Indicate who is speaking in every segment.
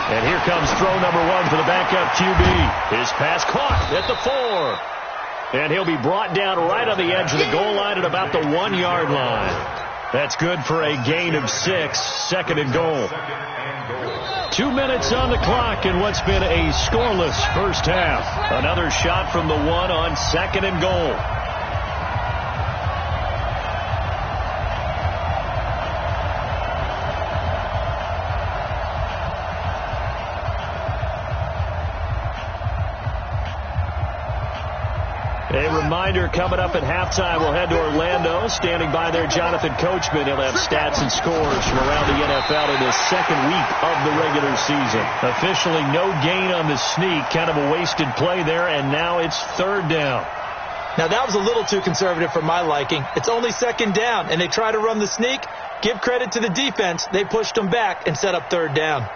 Speaker 1: And here comes throw number one for the backup QB. His pass caught at the 4. And he'll be brought down right on the edge of the goal line at about the 1-yard line. That's good for a gain of 6, second and goal. 2 minutes on the clock in what's been a scoreless first half. Another shot from the 1 on second and goal. A reminder, coming up at halftime, we'll head to Orlando. Standing by there, Jonathan Coachman. He'll have stats and scores from around the NFL in the second week of the regular season. Officially no gain on the sneak. Kind of a wasted play there, and now it's third down.
Speaker 2: Now, that was a little too conservative for my liking. It's only second down, and they try to run the sneak. Give credit to the defense. They pushed them back and set up third down.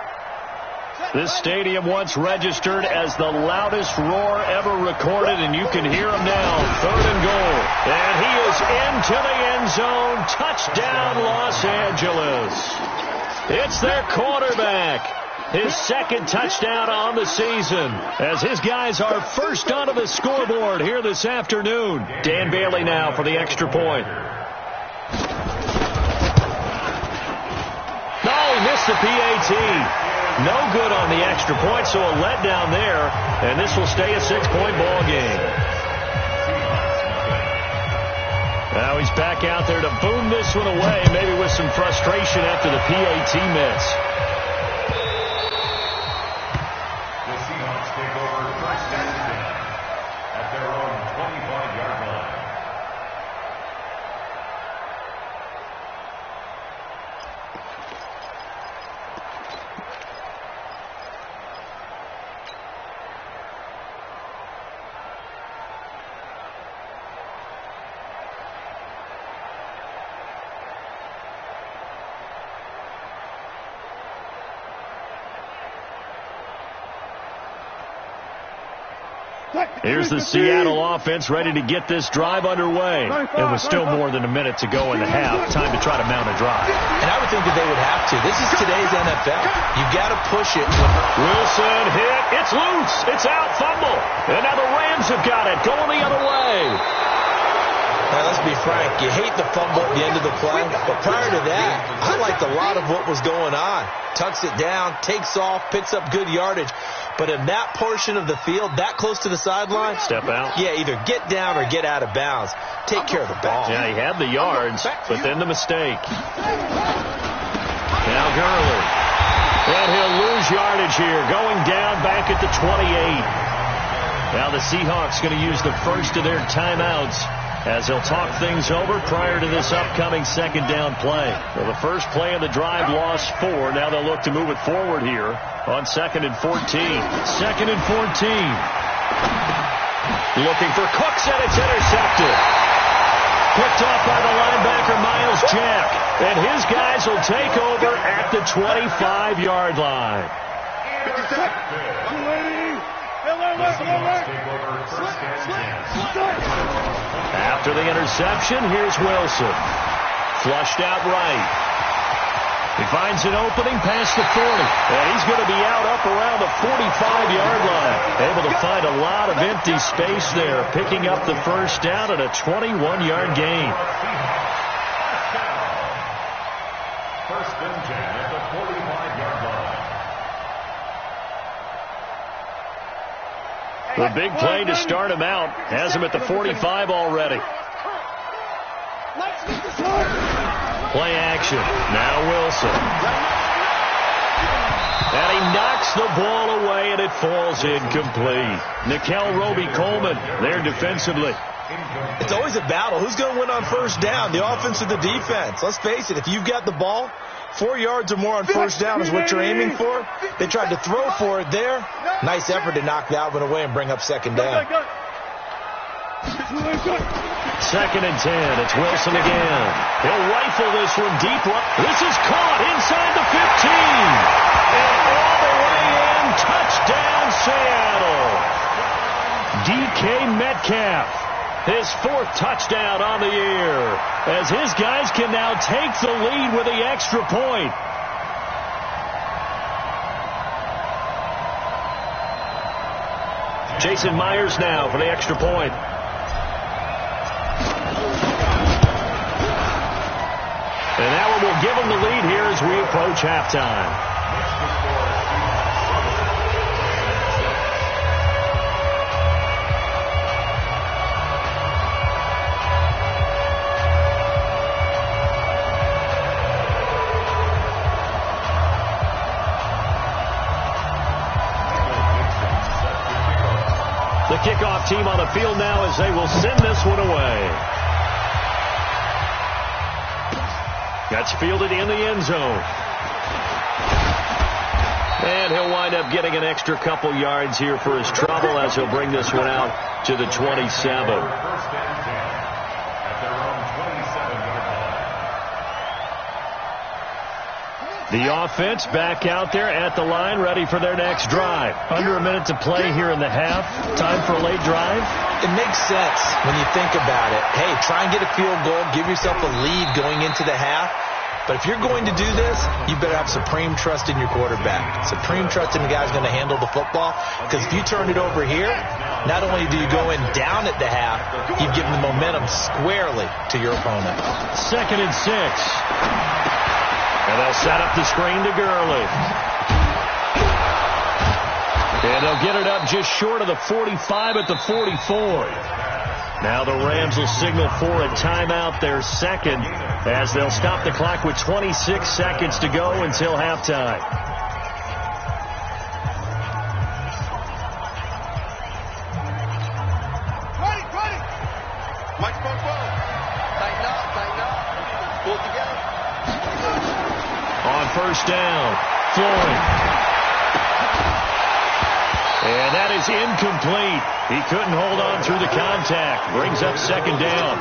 Speaker 1: This stadium once registered as the loudest roar ever recorded, and you can hear him now. Third and goal. And he is into the end zone. Touchdown, Los Angeles. It's their quarterback. His second touchdown on the season, as his guys are first onto the scoreboard here this afternoon. Dan Bailey now for the extra point. No, he missed the PAT. No good on the extra point, so a letdown there, and this will stay a 6-point ball game. Now he's back out there to boom this one away, maybe with some frustration after the PAT miss.
Speaker 3: The Seahawks take over first and 10 at their own 25-yard line.
Speaker 1: Here's the Seattle offense ready to get this drive underway. It was still more than a minute to go in the half. Time to try to mount a drive.
Speaker 2: And I would think that they would have to. This is today's NFL. You got to push it.
Speaker 1: Wilson hit. It's loose. It's out. Fumble. And now the Rams have got it. Going the other way.
Speaker 2: Now, let's be frank. You hate the fumble at the end of the play. But prior to that, I liked a lot of what was going on. Tucks it down, takes off, picks up good yardage. But in that portion of the field, that close to the sideline,
Speaker 1: step out.
Speaker 2: Yeah, either get down or get out of bounds. Take care of the ball.
Speaker 1: Yeah, he had the yards, but then the mistake. Now Gurley. And he'll lose yardage here, going down back at the 28. Now the Seahawks going to use the first of their timeouts as they'll talk things over prior to this upcoming second down play. Well, the first play of the drive lost 4. Now they'll look to move it forward here on 2nd and 14. 2nd and 14. Looking for Cooks, and it's intercepted. Picked off by the linebacker, Miles Jack. And his guys will take over at the 25-yard line. After the interception, here's Wilson. Flushed out right. He finds an opening past the 40. And he's going to be out up around the 45-yard line. Able to find a lot of empty space there. Picking up the first down at a 21-yard gain.
Speaker 3: First and 10 at the 45-yard line.
Speaker 1: The big play to start him out has him at the 45 already. Play action. Now Wilson. And he knocks the ball away, and it falls incomplete. Nickel Roby-Coleman there defensively.
Speaker 2: It's always a battle. Who's going to win on first down, the offense or the defense? Let's face it, if you've got the ball, 4 yards or more on first down is what you're aiming for. They tried to throw for it there. Nice effort to knock that one away and bring up second down.
Speaker 1: 2nd and 10. It's Wilson again. He'll rifle this one deep. This is caught inside the 15. And all the way in. Touchdown, Seattle. DK Metcalf His 4th touchdown on the year, as his guys can now take the lead with the extra point. Jason Myers now for the extra point. And that one will give them the lead here as we approach halftime. The kickoff team on the field now as they will send this one away. That's fielded in the end zone. And he'll wind up getting an extra couple yards here for his trouble as he'll bring this one out to the 27. The offense back out there at the line, ready for their next drive. Under a minute to play here in the half. Time for a late drive.
Speaker 2: It makes sense when you think about it. Hey, try and get a field goal. Give yourself a lead going into the half. But if you're going to do this, you better have supreme trust in your quarterback. Supreme trust in the guy who's going to handle the football. Because if you turn it over here, not only do you go in down at the half, you've given the momentum squarely to your opponent.
Speaker 1: 2nd and 6. And they'll set up the screen to Gurley. And they'll get it up just short of the 45 at the 44. Now the Rams will signal for a timeout, their second, as they'll stop the clock with 26 seconds to go until halftime. First down, Floyd. And that is incomplete. He couldn't hold on through the contact. Brings up 2nd down.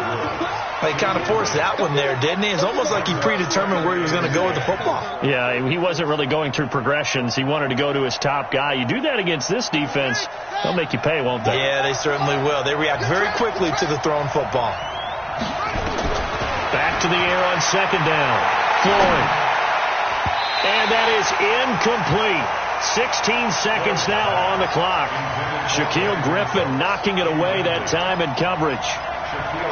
Speaker 2: He kind of forced that one there, didn't he? It's almost like he predetermined where he was going to go with the football.
Speaker 1: Yeah, he wasn't really going through progressions. He wanted to go to his top guy. You do that against this defense, they'll make you pay, won't they?
Speaker 2: Yeah, they certainly will. They react very quickly to the thrown football.
Speaker 1: Back to the air on 2nd down. Floyd. And that is incomplete. 16 seconds now on the clock. Shaquille Griffin knocking it away that time in coverage.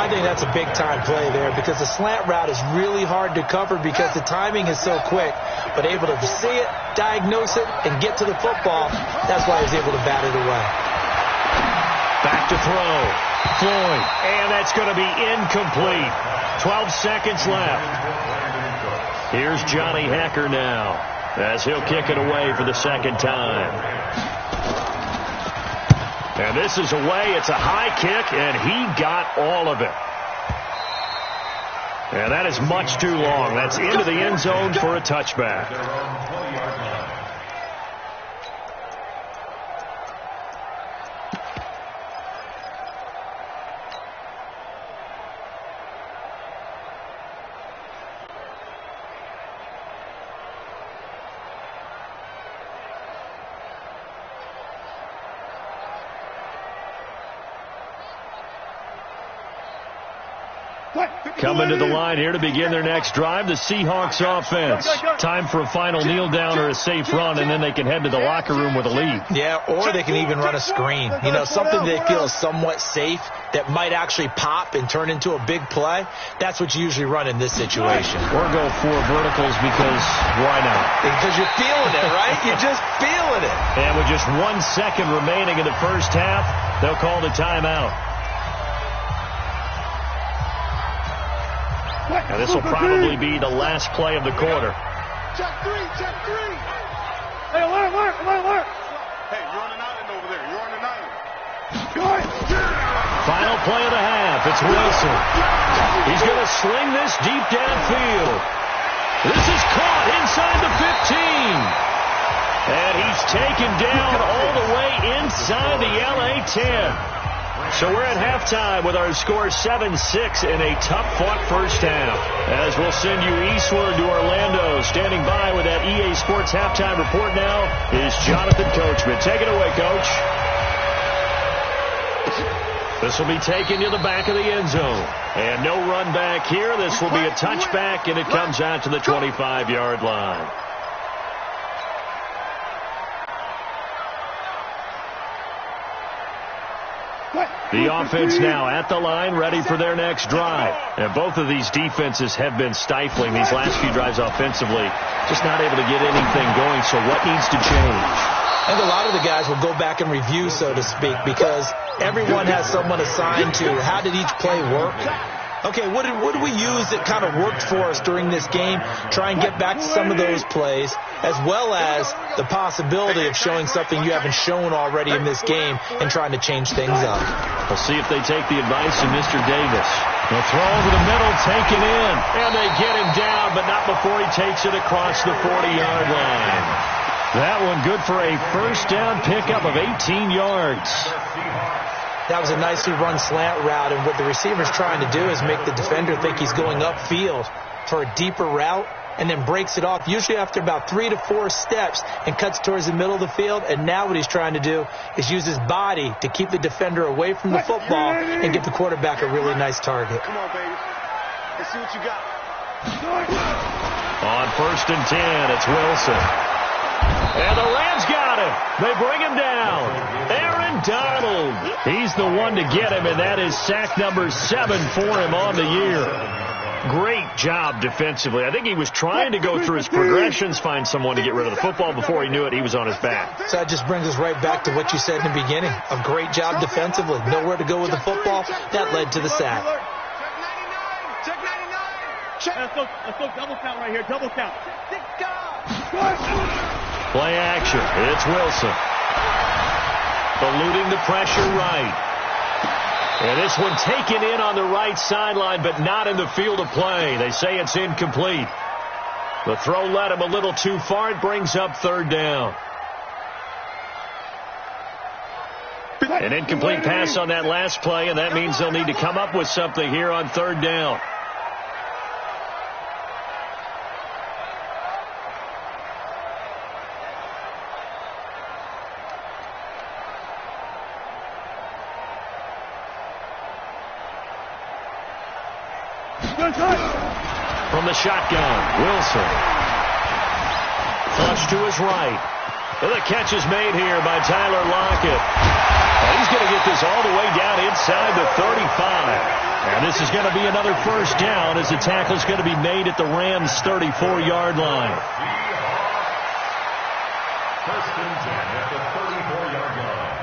Speaker 2: I think that's a big-time play there because the slant route is really hard to cover because the timing is so quick. But able to see it, diagnose it, and get to the football, that's why he was able to bat it away.
Speaker 1: Back to throw. Floyd. And that's going to be incomplete. 12 seconds left. Here's Johnny Hacker now as he'll kick it away for the 2nd time. And this is away. It's a high kick, and he got all of it. And that is much too long. That's into the end zone for a touchback. Coming to the line here to begin their next drive, the Seahawks offense. Time for a final kneel down or a safe run, and then they can head to the locker room with a lead.
Speaker 2: Yeah, or they can even run a screen. You know, something they feel is somewhat safe that might actually pop and turn into a big play. That's what you usually run in this situation.
Speaker 1: Or go for verticals because why not?
Speaker 2: Because you're feeling it, right? You're just feeling it.
Speaker 1: And with just 1 second remaining in the first half, they'll call the timeout. Now this will probably be the last play of the quarter.
Speaker 4: Check three. Hey, alert. Hey, you're on an island over there. You're on an island.
Speaker 1: Final play of the half. It's Wilson. He's going to sling this deep downfield. This is caught inside the 15. And he's taken down all the way inside the LA 10. So we're at halftime with our score 7-6 in a tough-fought first half. As we'll send you eastward to Orlando. Standing by with that EA Sports halftime report now is Jonathan Coachman. Take it away, Coach. This will be taken to the back of the end zone. And no run back here. This will be a touchback, and it comes out to the 25-yard line. The offense now at the line, ready for their next drive. And both of these defenses have been stifling these last few drives offensively. Just not able to get anything going, so what needs to change?
Speaker 2: I think a lot of the guys will go back and review, so to speak, because everyone has someone assigned to how did each play work. Okay, what did we use that kind of worked for us during this game? Try and get back to some of those plays, as well as the possibility of showing something you haven't shown already in this game and trying to change things up.
Speaker 1: We'll see if they take the advice of Mr. Davis. They'll throw over the middle, taken in, and they get him down, but not before he takes it across the 40-yard line. That one good for a first down pickup of 18 yards.
Speaker 2: That was a nicely run slant route, and what the receiver's trying to do is make the defender think he's going upfield for a deeper route, and then breaks it off, usually after about 3 to 4 steps, and cuts towards the middle of the field. And now what he's trying to do is use his body to keep the defender away from the football and give the quarterback a really nice target.
Speaker 4: Come on, baby. Let's see what you got.
Speaker 1: On 1st and 10, it's Wilson. And the Rams got him. They bring him down. Aaron Donald. He's the one to get him, and that is sack number 7 for him on the year. Great job defensively. I think he was trying to go through his progressions, find someone to get rid of the football. Before he knew it, he was on his back.
Speaker 2: So that just brings us right back to what you said in the beginning. A great job defensively. Nowhere to go with the football. That led to the sack.
Speaker 4: Check 99. Check.
Speaker 5: Let's go double count right here. Double count.
Speaker 1: Play action. It's Wilson. Eluding the pressure right. And this one taken in on the right sideline, but not in the field of play. They say it's incomplete. The throw led him a little too far. It brings up 3rd down. An incomplete pass on that last play, and that means they'll need to come up with something here on 3rd down. From the shotgun, Wilson. Flush to his right. And the catch is made here by Tyler Lockett. And he's going to get this all the way down inside the 35. And this is going to be another first down as the tackle is going to be made at the Rams' 34-yard line.
Speaker 3: First and 10 at the 34-yard line.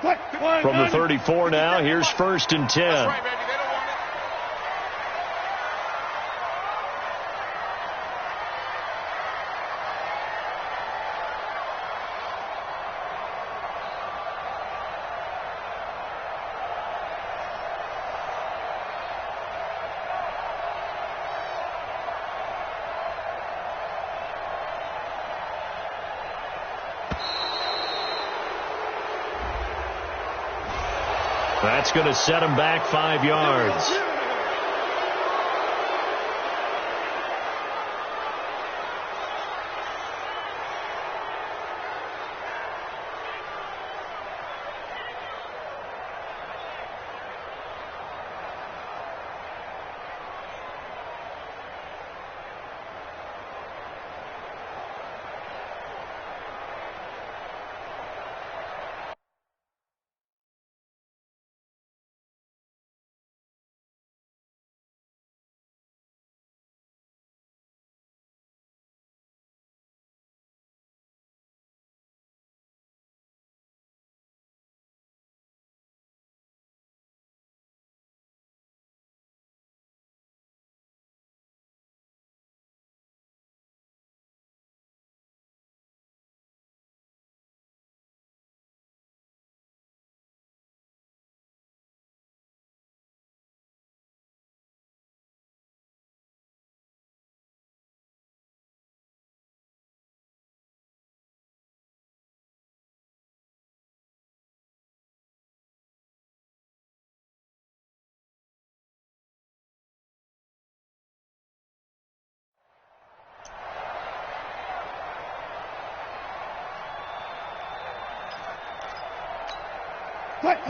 Speaker 1: From the 34 now, here's 1st and 10.
Speaker 4: That's right, baby. They don't want it.
Speaker 1: That's going to set him back 5 yards.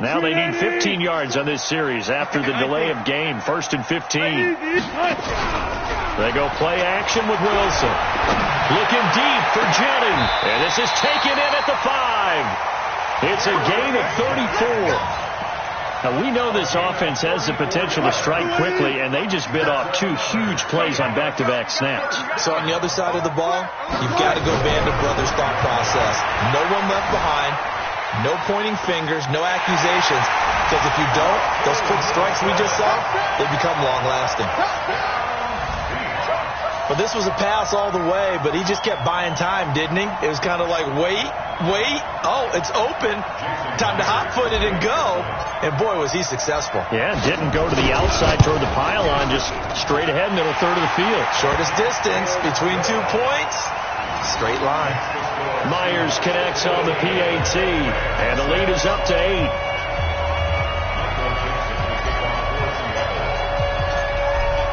Speaker 1: Now they need 15 yards on this series after the delay of game. 1st and 15. They go play action with Wilson. Looking deep for Jennings. And this is taken in at the 5. It's a gain of 34. Now, we know this offense has the potential to strike quickly, and they just bit off 2 huge plays on back-to-back snaps.
Speaker 2: So on the other side of the ball, you've got to go Band of Brothers thought process. No one left behind. No pointing fingers, no accusations, because if you don't, those quick strikes we just saw, they become long-lasting. But this was a pass all the way, but he just kept buying time, didn't he? It was kind of like, wait, oh, it's open, time to hot-foot it and go, and boy, was he successful.
Speaker 1: Yeah, didn't go to the outside toward the pylon, just straight ahead, middle third of the field.
Speaker 2: Shortest distance between 2 points, straight line.
Speaker 1: Myers connects on the PAT, and the lead is up to 8.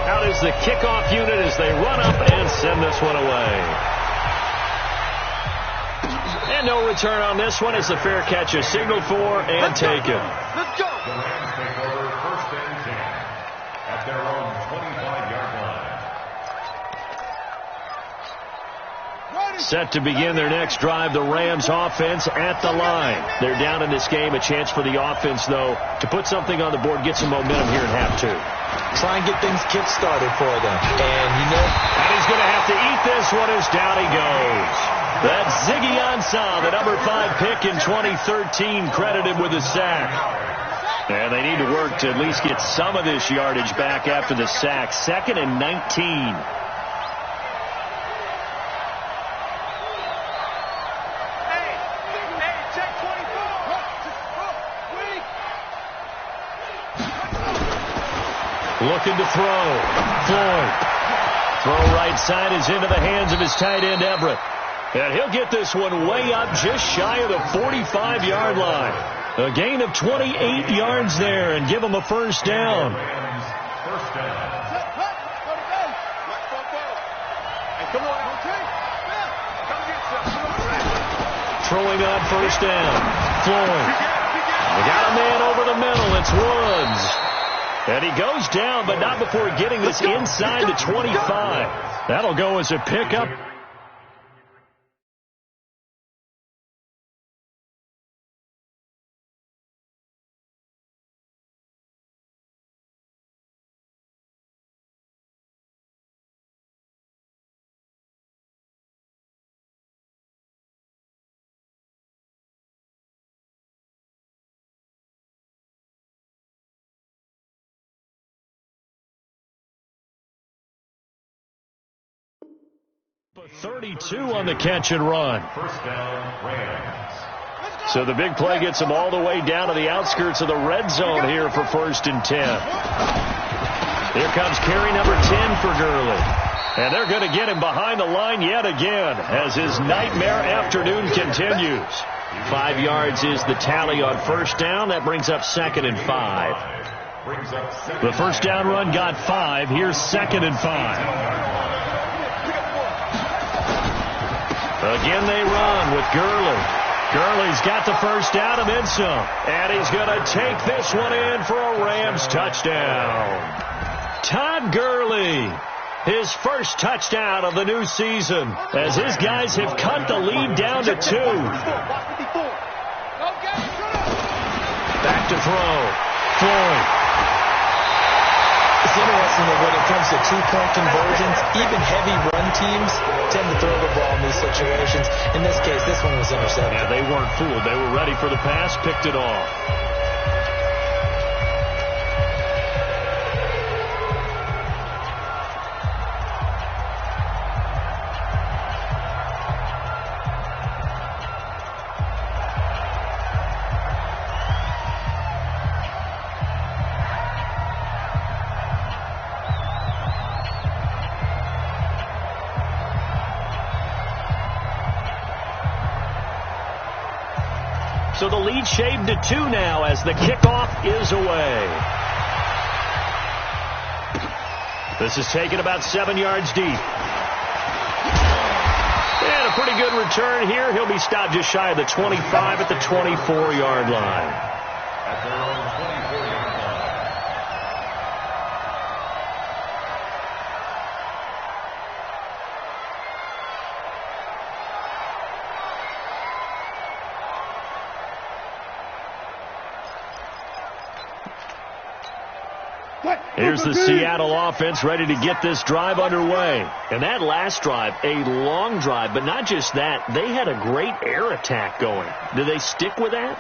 Speaker 1: Out is the kickoff unit as they run up and send this one away. And no return on this one as the fair catch is signaled for and taken.
Speaker 4: Let's go.
Speaker 3: The Rams take over 1st and 10 at their own 25-yard line.
Speaker 1: Set to begin their next drive, the Rams offense at the line. They're down in this game. A chance for the offense, though, to put something on the board, get some momentum here in half 2.
Speaker 2: Try and get things kick-started for them. And, you know,
Speaker 1: and he's going to have to eat this one as down he goes. That's Ziggy Ansah, the number 5 pick in 2013, credited with a sack. And they need to work to at least get some of this yardage back after the sack. 2nd and 19. Looking to throw. Floyd. Throw right side is into the hands of his tight end, Everett. And he'll get this one way up just shy of the 45-yard line. A gain of 28 yards there and give him a 1st down.
Speaker 3: First down.
Speaker 1: Throwing on 1st down. Floyd. They got a man over the middle. It's Woods. And he goes down, but not before getting this inside the 25. That'll go as a pickup. 32 on the catch and run.
Speaker 3: First down, Rams.
Speaker 1: So the big play gets them all the way down to the outskirts of the red zone here for 1st and 10. Here comes carry number 10 for Gurley. And they're going to get him behind the line yet again as his nightmare afternoon continues. 5 yards is the tally on 1st down. That brings up 2nd and 5. The 1st down run got 5. Here's 2nd and 5. Again they run with Gurley. Gurley's got the 1st down and then some. And he's going to take this one in for a Rams touchdown. Todd Gurley, his first touchdown of the new season, as his guys have cut the lead down to 2. Back to throw. Floyd.
Speaker 2: It's interesting that when it comes to two-point conversions, even heavy run teams tend to throw the ball in these situations. In this case, this one was intercepted.
Speaker 1: Yeah, they weren't fooled. They were ready for the pass, picked it off. So the lead shaved to 2 now as the kickoff is away. This is taken about 7 yards deep. And a pretty good return here. He'll be stopped just shy of the 25 at the 24-yard line.
Speaker 3: At their own 24-yard line.
Speaker 1: Here's the Seattle offense ready to get this drive underway. And that last drive, a long drive, but not just that. They had a great air attack going. Do they stick with that?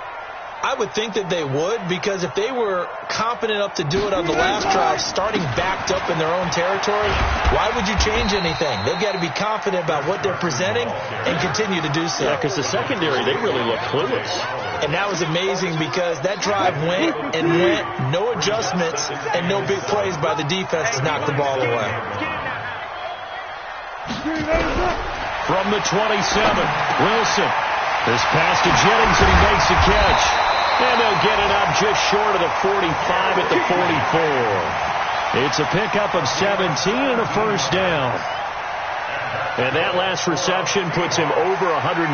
Speaker 2: I would think that they would, because if they were confident enough to do it on the last drive, starting backed up in their own territory, why would you change anything? They've got to be confident about what they're presenting and continue to do so.
Speaker 1: Yeah, because the secondary, they really look clueless.
Speaker 2: And that was amazing because that drive went and went, no adjustments, and no big plays by the defense to knock the ball away.
Speaker 1: From the 27, Wilson. This pass to Jennings, and he makes a catch. And they'll get it up just short of the 45 at the 44. It's a pickup of 17 and a 1st down. And that last reception puts him over 150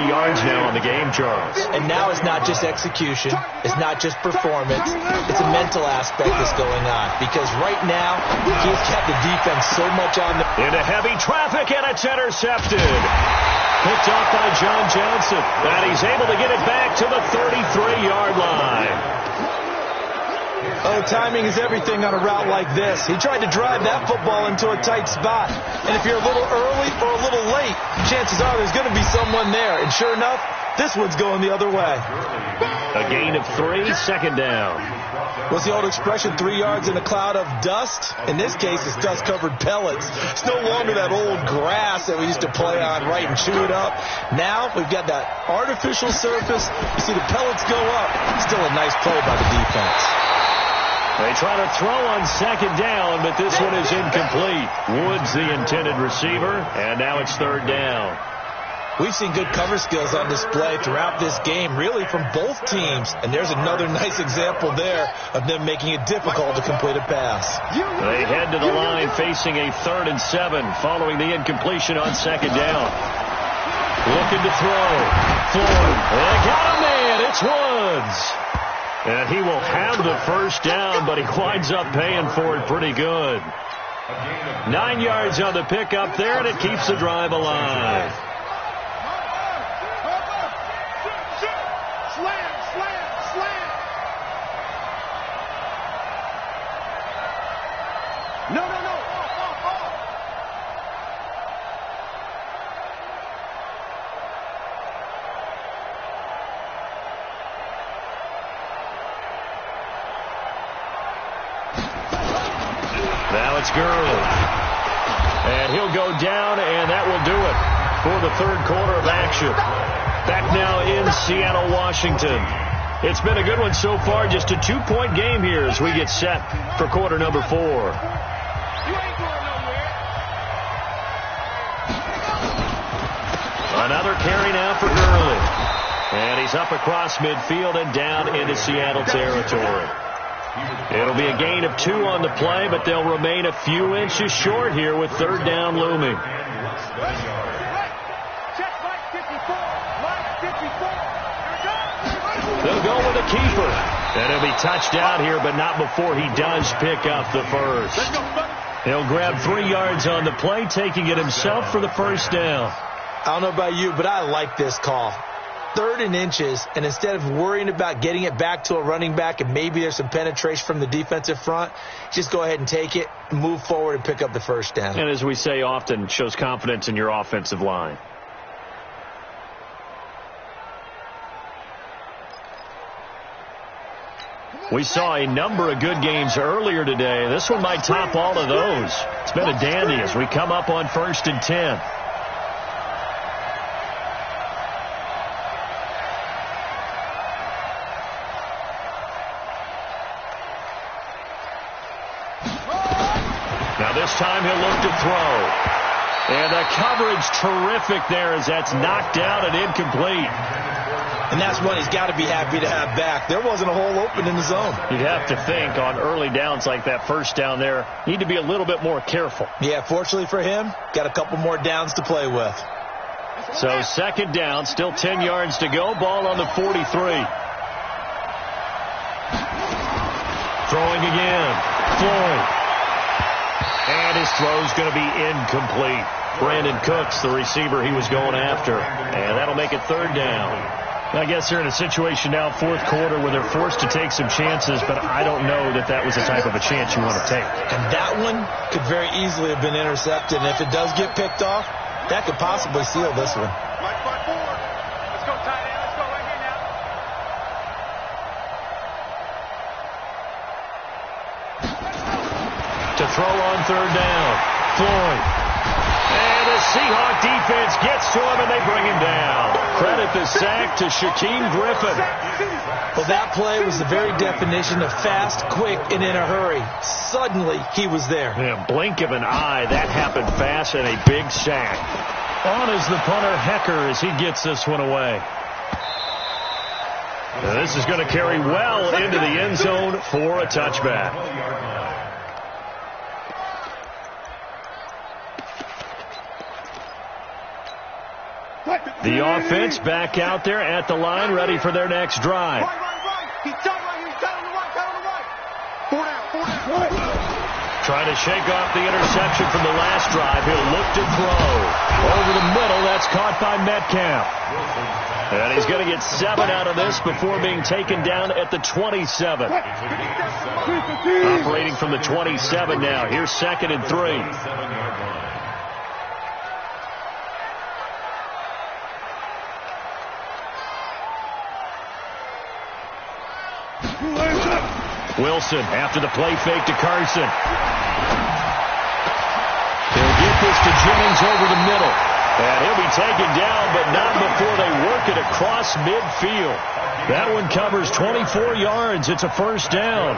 Speaker 1: yards now on the game, Charles.
Speaker 2: And now it's not just execution. It's not just performance. It's a mental aspect that's going on. Because right now, he's kept the defense so much on the...
Speaker 1: Into heavy traffic, and it's intercepted. Picked off by John Johnson. And he's able to get it back to the 33-yard line.
Speaker 2: Oh, timing is everything on a route like this. He tried to drive that football into a tight spot. And if you're a little early or a little late, chances are there's going to be someone there. And sure enough, this one's going the other way.
Speaker 1: A gain of 3, 2nd down.
Speaker 2: What's the old expression, 3 yards in a cloud of dust? In this case, it's dust-covered pellets. It's no longer that old grass that we used to play on, right, and chew it up. Now we've got that artificial surface. You see the pellets go up. Still a nice play by the defense.
Speaker 1: They try to throw on 2nd down, but this one is incomplete. Woods the intended receiver, and now it's 3rd down.
Speaker 2: We've seen good cover skills on display throughout this game, really from both teams. And there's another nice example there of them making it difficult to complete a pass.
Speaker 1: They head to the line facing a 3rd and 7 following the incompletion on 2nd down. Looking to throw. Floyd. They got a man. It's Woods. And he will have the 1st down, but he winds up paying for it pretty good. 9 yards on the pickup there, and it keeps the drive alive. Now it's Gurley. And he'll go down, and that will do it for the third quarter of action. Back now in Seattle, Washington. It's been a good one so far, just a 2-point game here as we get set for quarter number 4. Another carry now for Gurley. And he's up across midfield and down into Seattle territory. It'll be a gain of 2 on the play, but they'll remain a few inches short here with third down looming. They'll go with a keeper. And he'll be touched out here, but not before he does pick up the first. He'll grab 3 yards on the play, taking it himself for the first down.
Speaker 2: I don't know about you, but I like this call. 3rd and inches, and instead of worrying about getting it back to a running back and maybe there's some penetration from the defensive front, just go ahead and take it, move forward, and pick up the first down.
Speaker 1: And as we say often, shows confidence in your offensive line. We saw a number of good games earlier today. This one might top all of those. It's been a dandy as we come up on 1st and 10. Now this time he'll look to throw. And the coverage terrific there as that's knocked out and incomplete.
Speaker 2: And that's one he's got to be happy to have back. There wasn't a hole open in the zone.
Speaker 1: You'd have to think on early downs like that first down there, need to be a little bit more careful.
Speaker 2: Yeah, fortunately for him, got a couple more downs to play with.
Speaker 1: So second down, still 10 yards to go. Ball on the 43. Throwing again. Floyd. And his throw's going to be incomplete. Brandon Cooks, the receiver he was going after. And that'll make it third down. I guess they're in a situation now, fourth quarter, where they're forced to take some chances, but I don't know that that was the type of a chance you want to take.
Speaker 2: And that one could very easily have been intercepted. And if it does get picked off, that could possibly seal this one.
Speaker 4: Let's go tight end. Let's go right here now.
Speaker 1: To throw on third down. Floyd. And the Seahawk defense gets to him, and they bring him down. Credit the sack to Shaquem Griffin.
Speaker 2: Well, that play was the very definition of fast, quick, and in a hurry. Suddenly, he was there.
Speaker 1: Yeah, blink of an eye. That happened fast, and a big sack. On is the punter, Hecker, as he gets this one away. Now, this is going to carry well into the end zone for a touchback. The offense back out there at the line, ready for their next drive. Trying to shake off the interception from the last drive. He'll look to throw. Over the middle, that's caught by Metcalf. And he's going to get 7 out of this before being taken down at the 27. Operating from the 27 now. Here's 2nd and 3. Wilson after the play fake to Carson. He'll get this to Jennings over the middle. And he'll be taken down, but not before they work it across midfield. That one covers 24 yards. It's a first down.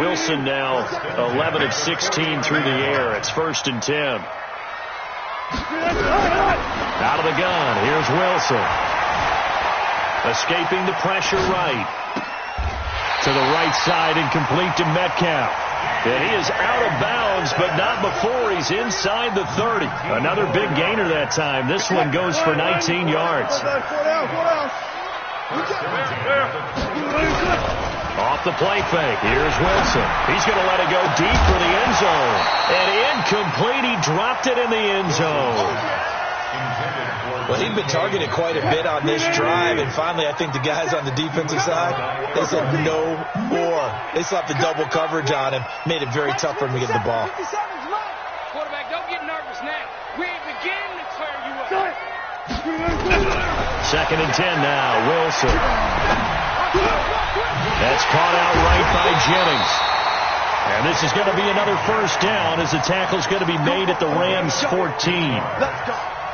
Speaker 1: Wilson now 11 of 16 through the air. It's 1st and 10. Out of the gun. Here's Wilson. Escaping the pressure right. To the right side and complete to Metcalf. And he is out of bounds, but not before he's inside the 30. Another big gainer that time. This one goes for 19 yards. Off the play fake. Here's Wilson. He's going to let it go deep for the end zone. And incomplete. He dropped it in the end zone.
Speaker 2: Well, he'd been targeted quite a bit on this drive, and finally I think the guys on the defensive side, they said no more. They slapped the double coverage on him, made it very tough for him to get the ball.
Speaker 4: Quarterback, don't get nervous now. We ain't beginning to clear you up.
Speaker 1: 2nd and 10 now. Wilson. That's caught out right by Jennings. And this is going to be another first down as the tackle's going to be made at the Rams 14.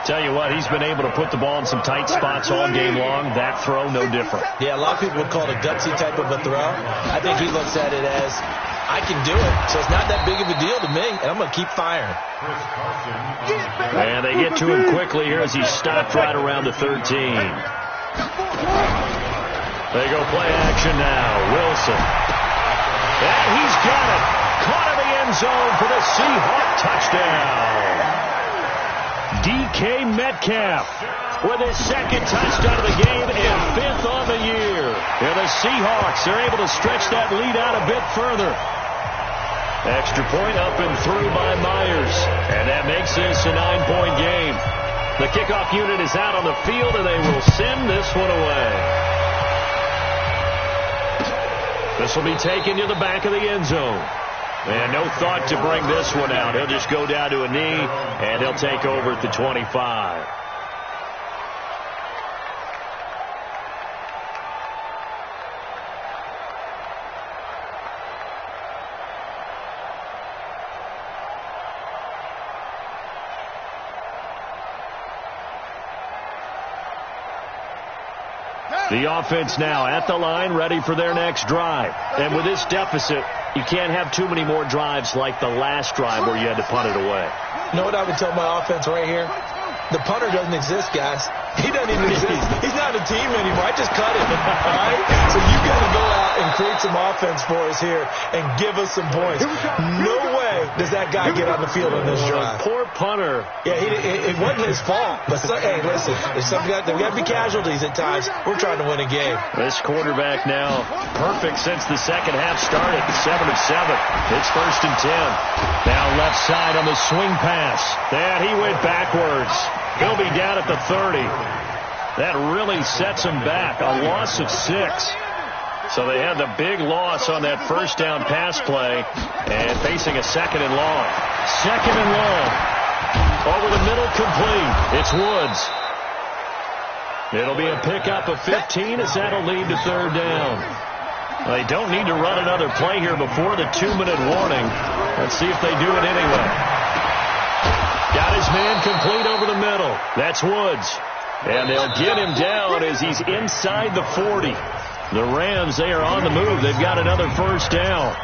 Speaker 1: Tell you what, he's been able to put the ball in some tight spots all game long. That throw, no different.
Speaker 2: Yeah, a lot of people would call it a gutsy type of a throw. I think he looks at it as, I can do it, so it's not that big of a deal to me, and I'm going to keep firing.
Speaker 1: And they get to him quickly here as he's stopped right around the 13. They go play action now. Wilson. And he's got it. Caught in the end zone for the Seahawk touchdown. DK Metcalf with his second touchdown of the game and fifth on the year. And the Seahawks are able to stretch that lead out a bit further. Extra point up and through by Myers. And that makes this a 9-point game. The kickoff unit is out on the field, and they will send this one away. This will be taken to the back of the end zone. And no thought to bring this one out. He'll just go down to a knee, and he'll take over at the 25. The offense now at the line, ready for their next drive. And with this deficit, you can't have too many more drives like the last drive where you had to punt it away.
Speaker 2: You know what I would tell my offense right here? The punter doesn't exist, guys. He doesn't even exist. He's not a team anymore. I just cut him. All right? So you got to go out and create some offense for us here and give us some points. No way does that guy get on the field on this drive.
Speaker 1: Poor punter.
Speaker 2: Yeah, it wasn't his fault. But, hey, listen, there's got to be casualties at times. We're trying to win a game.
Speaker 1: This quarterback now perfect since the second half started. 7 of 7. It's 1st and 10. Now left side on the swing pass. And he went backwards. He'll be down at the 30. That really sets him back. A loss of 6. So they had the big loss on that first down pass play and facing a 2nd and long. 2nd and long. Over the middle, complete. It's Woods. It'll be a pickup of 15 as that'll lead to 3rd down. They don't need to run another play here before the 2-minute warning. Let's see if they do it anyway. Got his man complete over the middle. That's Woods. And they'll get him down as he's inside the 40. The Rams, they are on the move. They've got another first down.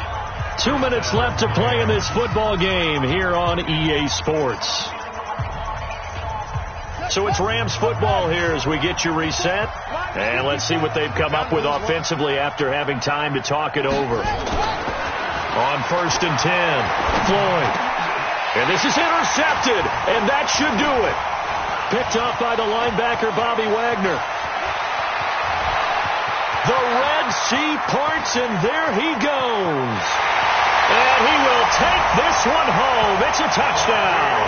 Speaker 1: 2 minutes left to play in this football game here on EA Sports. So it's Rams football here as we get you reset. And let's see what they've come up with offensively after having time to talk it over. On 1st and 10, Floyd. And this is intercepted, and that should do it. Picked off by the linebacker, Bobby Wagner. The Red Sea parts, and there he goes. And he will take this one home. It's a touchdown.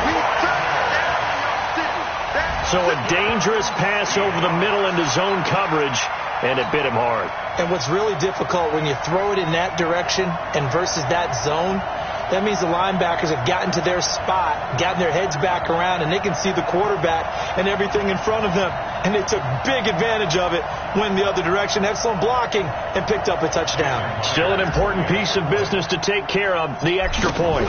Speaker 1: So a dangerous pass over the middle into zone coverage, and it bit him hard. And what's really difficult when you throw it in that direction and versus that zone, that means the linebackers have gotten to their spot, gotten their heads back around, and they can see the quarterback and everything in front of them. And they took big advantage of it, went the other direction, had some blocking, and picked up a touchdown. Still an important piece of business to take care of, the extra point.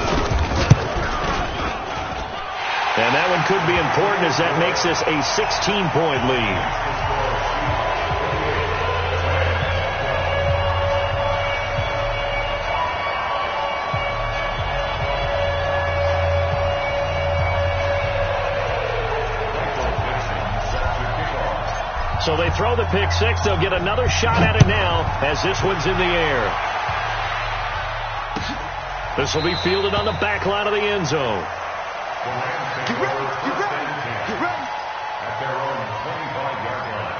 Speaker 1: And that one could be important as that makes this a 16-point lead. So they throw the pick six. They'll get another shot at it now as this one's in the air. This will be fielded on the back line of the end zone.
Speaker 4: Get ready.
Speaker 3: At their own 25-yard line.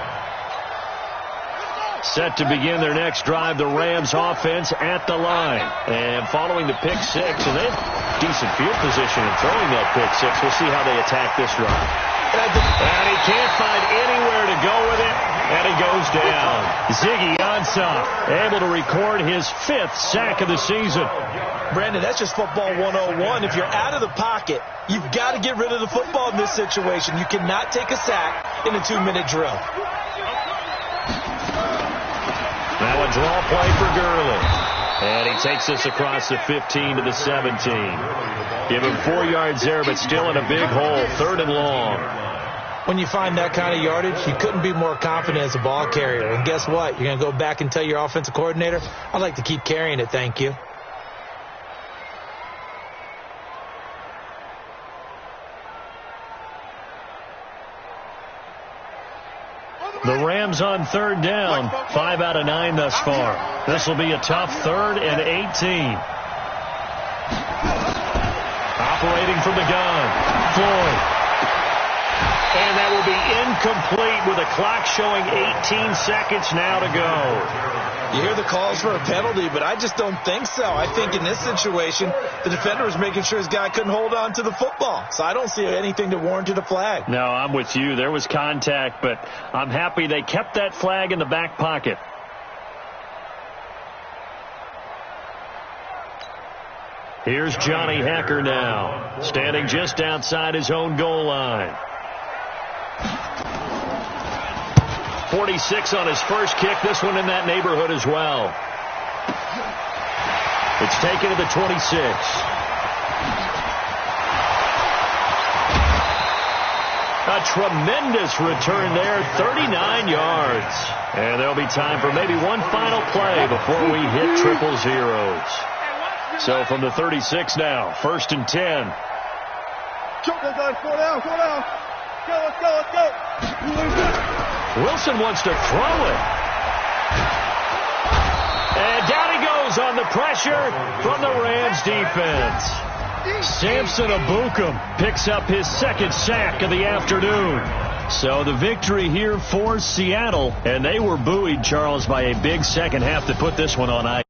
Speaker 1: Set to begin their next drive, the Rams offense at the line. And following the pick six, and they have decent field position in throwing that pick six. We'll see how they attack this drive. And he can't find anywhere to go with it, and he goes down. Ziggy Ansah able to record his 5th sack of the season.
Speaker 2: Brandon, that's just football 101. If you're out of the pocket, you've got to get rid of the football in this situation. You cannot take a sack in a 2-minute drill.
Speaker 1: Now a draw play for Gurley. And he takes this across the 15 to the 17. Give him 4 yards there, but still in a big hole. 3rd and long.
Speaker 2: When you find that kind of yardage, you couldn't be more confident as a ball carrier. And guess what? You're going to go back and tell your offensive coordinator, I'd like to keep carrying it, thank you.
Speaker 1: The Rams on 3rd down. 5 out of 9 thus far. This will be a tough 3rd and 18. Operating from the gun. Floyd. And that will be incomplete with a clock showing 18 seconds now to go.
Speaker 2: You hear the calls for a penalty, but I just don't think so. I think in this situation, the defender was making sure his guy couldn't hold on to the football. So I don't see anything that warranted a flag.
Speaker 1: No, I'm with you. There was contact, but I'm happy they kept that flag in the back pocket. Here's Johnny Hacker now, standing just outside his own goal line. 46 on his first kick. This one in that neighborhood as well. It's taken to the 26. A tremendous return there, 39 yards. And there'll be time for maybe one final play before we hit triple zeros. So from the 36 now, 1st and 10.
Speaker 5: Choke those guys. Go down. Let's go.
Speaker 1: Wilson wants to throw it. And down he goes on the pressure from the Rams defense. Samson Ebukam picks up his 2nd sack of the afternoon. So the victory here for Seattle. And they were buoyed, Charles, by a big second half to put this one on ice.